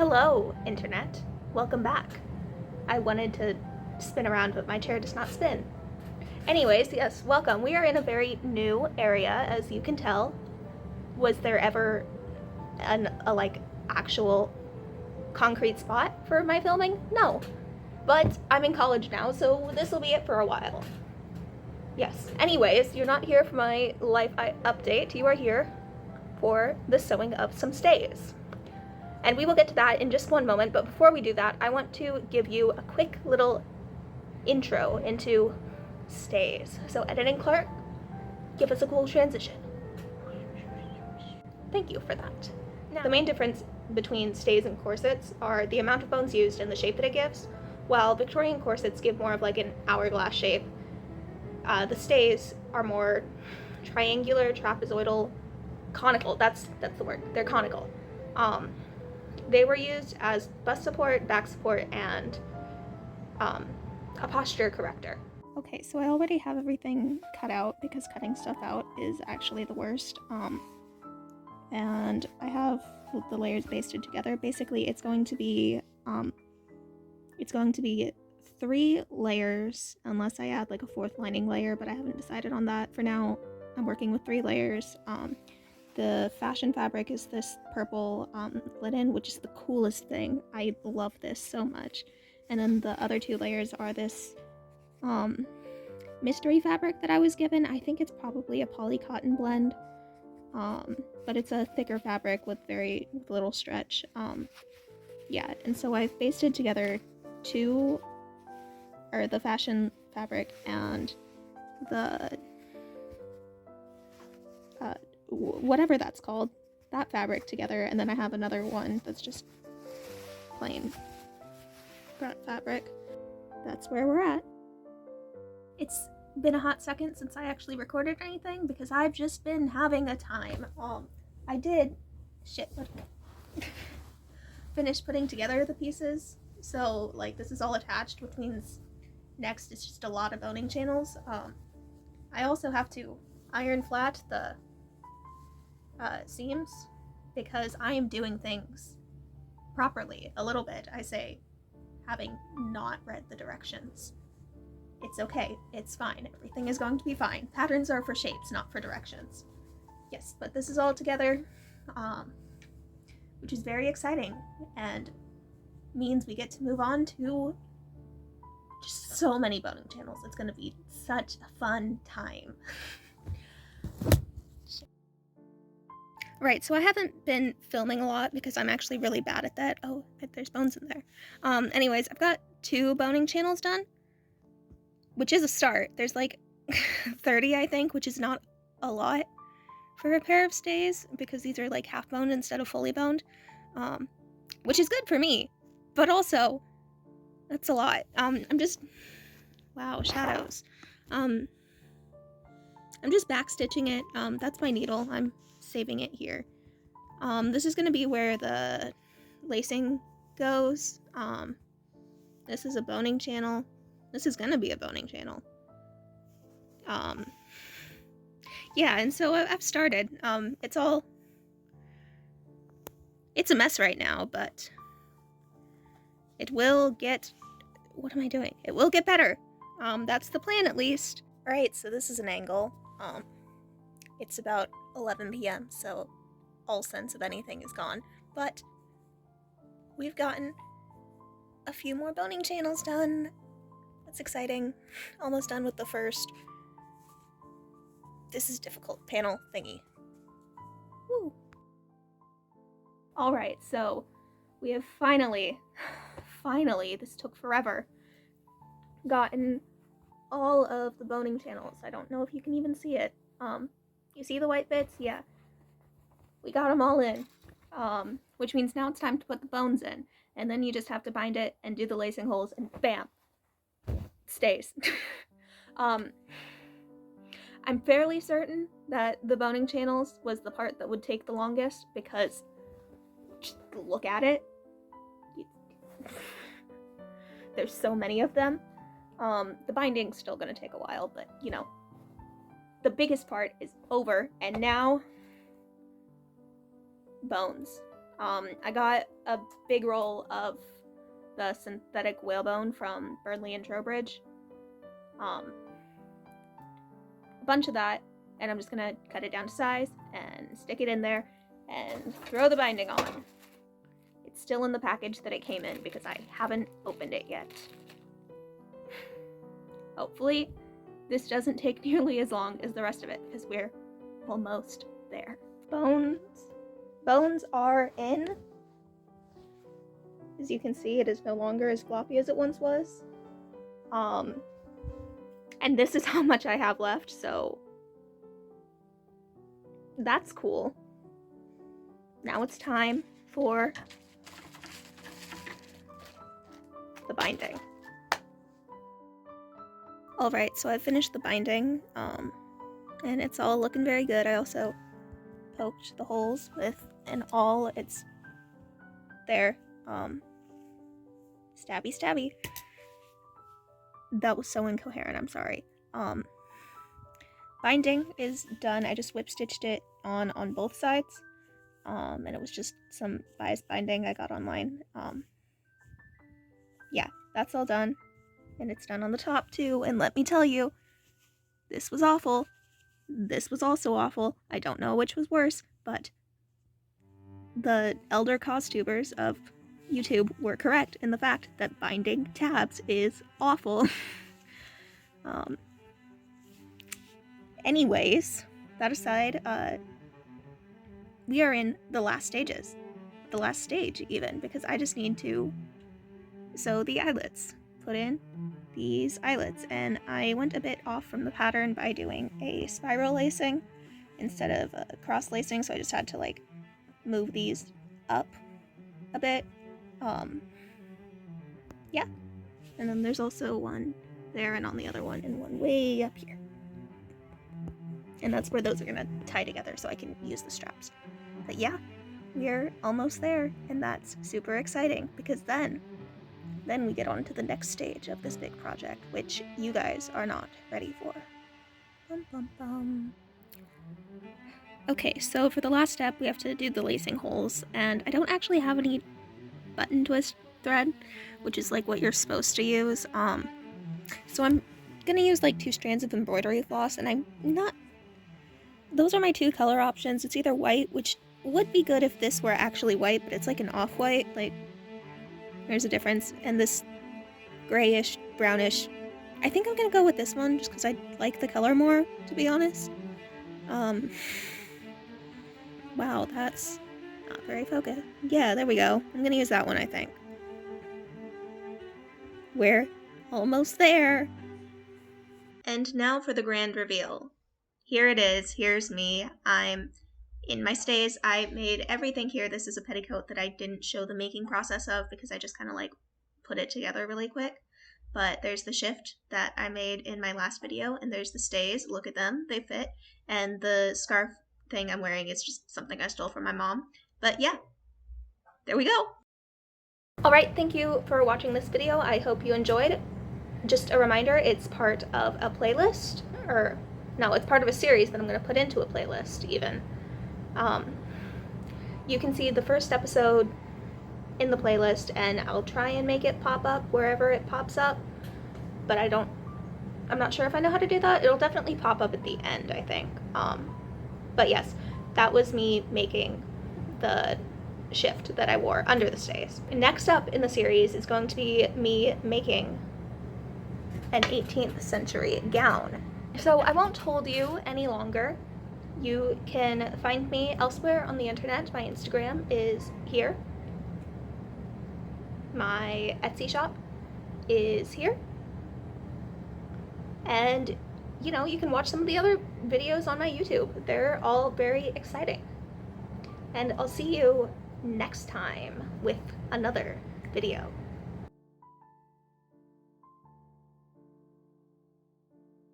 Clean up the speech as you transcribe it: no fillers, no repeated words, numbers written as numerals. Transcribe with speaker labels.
Speaker 1: Hello, Internet. Welcome back. I wanted to spin around, but my chair does not spin. Anyways, yes, welcome. We are in a very new area, as you can tell. Was there ever a actual concrete spot for my filming? No. But I'm in college now, so this will be it for a while. Yes. Anyways, you're not here for my life update. You are here for the sewing of some stays. And we will get to that in just one moment, but before we do that, I want to give you a quick little intro into stays. So editing Clark, give us a cool transition. Thank you for that. Now, the main difference between stays and corsets are the amount of bones used and the shape that it gives. While Victorian corsets give more of like an hourglass shape, the stays are more triangular, trapezoidal, conical. That's the word. They're conical. They were used as bust support, back support, and a posture corrector. Okay, so I already have everything cut out because cutting stuff out is actually the worst. And I have the layers basted together. Basically, it's going to be 3 layers, unless I add like a 4th lining layer, but I haven't decided on that. For now, I'm working with 3 layers. The fashion fabric is this purple linen, which is the coolest thing. I love this so much. And then the other 2 layers are this mystery fabric that I was given. I think it's probably a poly cotton blend, but it's a thicker fabric with very little stretch. Yeah, and so I've basted together the fashion fabric and the whatever that's called, that fabric together, and then I have another one that's just plain fabric. That's where we're at. It's been a hot second since I actually recorded anything because I've just been having a time. I did finish putting together the pieces, so like this is all attached, which means next it's just a lot of boning channels. I also have to iron flat the seams because I am doing things properly a little bit. I say, having not read the directions. It's okay, it's fine, everything is going to be fine. Patterns are for shapes, not for directions. Yes, but this is all together, which is very exciting and means we get to move on to just so many boning channels. It's going to be such a fun time. Right, so I haven't been filming a lot because I'm actually really bad at that. Oh, there's bones in there. Anyways, I've got 2 boning channels done, which is a start. There's like 30, I think, which is not a lot for a pair of stays because these are like half boned instead of fully boned, which is good for me, but also that's a lot. Wow, shadows. I'm just backstitching it. That's my needle. I'm saving it here. This is going to be where the lacing goes. This is a boning channel. This is going to be a boning channel. Yeah, and so I've started. It's a mess right now, but it will get, what am I doing? It will get better. That's the plan, at least. All right, so this is an angle. It's about 11 p.m., so all sense of anything is gone. But we've gotten a few more boning channels done. That's exciting. Almost done with the first. This is difficult panel thingy. Woo! Alright, so we have finally, this took forever, gotten all of the boning channels. I don't know if you can even see it. You see the white bits? Yeah. We got them all in, which means now it's time to put the bones in. And then you just have to bind it and do the lacing holes and bam, it stays. I'm fairly certain that the boning channels was the part that would take the longest because just look at it. There's so many of them. The binding's still gonna take a while, but you know, the biggest part is over, and now bones. I got a big roll of the synthetic whalebone from Burnley and Trowbridge. A bunch of that, and I'm just gonna cut it down to size and stick it in there and throw the binding on. It's still in the package that it came in because I haven't opened it yet. Hopefully this doesn't take nearly as long as the rest of it because we're almost there. Bones are in. As you can see, it is no longer as floppy as it once was. And this is how much I have left, so that's cool. Now it's time for the binding. Alright, so I've finished the binding, and it's all looking very good. I also poked the holes with an awl. It's there. Stabby. That was so incoherent, I'm sorry. Binding is done. I just whip stitched it on both sides. And it was just some bias binding I got online. Yeah, that's all done. And it's done on the top too. And let me tell you, this was awful. This was also awful. I don't know which was worse, but the elder costumers of YouTube were correct in the fact that binding tabs is awful. Anyways, that aside, we are in the last stages. The last stage, even, because I just need to sew the eyelets. Put in these eyelets, and I went a bit off from the pattern by doing a spiral lacing instead of a cross lacing, so I just had to, like, move these up a bit. Yeah. And then there's also one there and on the other one, and one way up here. And that's where those are gonna tie together so I can use the straps. But yeah, we're almost there, and that's super exciting because then we get on to the next stage of this big project, which you guys are not ready for. Bum, bum, bum. Okay, so for the last step, we have to do the lacing holes, and I don't actually have any button twist thread, which is like what you're supposed to use. So I'm gonna use like 2 strands of embroidery floss, and those are my 2 color options. It's either white, which would be good if this were actually white, but it's like an off-white, like, there's a difference, and this grayish, brownish. I think I'm gonna go with this one, just because I like the color more, to be honest. Wow, that's not very focused. Yeah, there we go. I'm gonna use that one, I think. We're almost there. And now for the grand reveal. Here it is. Here's me. I'm in my stays. I made everything here. This is a petticoat that I didn't show the making process of because I just kind of like put it together really quick. But there's the shift that I made in my last video, and there's the stays. Look at them. They fit. And the scarf thing I'm wearing is just something I stole from my mom. But yeah, there we go. Alright, thank you for watching this video. I hope you enjoyed. Just a reminder, it's part of a playlist, or no, it's part of a series that I'm going to put into a playlist even. You can see the first episode in the playlist, and I'll try and make it pop up wherever it pops up, but I'm not sure if I know how to do that. It'll definitely pop up at the end, I think. But yes, that was me making the shift that I wore under the stays. Next up in the series is going to be me making an 18th century gown. So I won't hold you any longer. You can find me elsewhere on the internet. My Instagram is here. My Etsy shop is here. And you know, you can watch some of the other videos on my YouTube. They're all very exciting. And I'll see you next time with another video.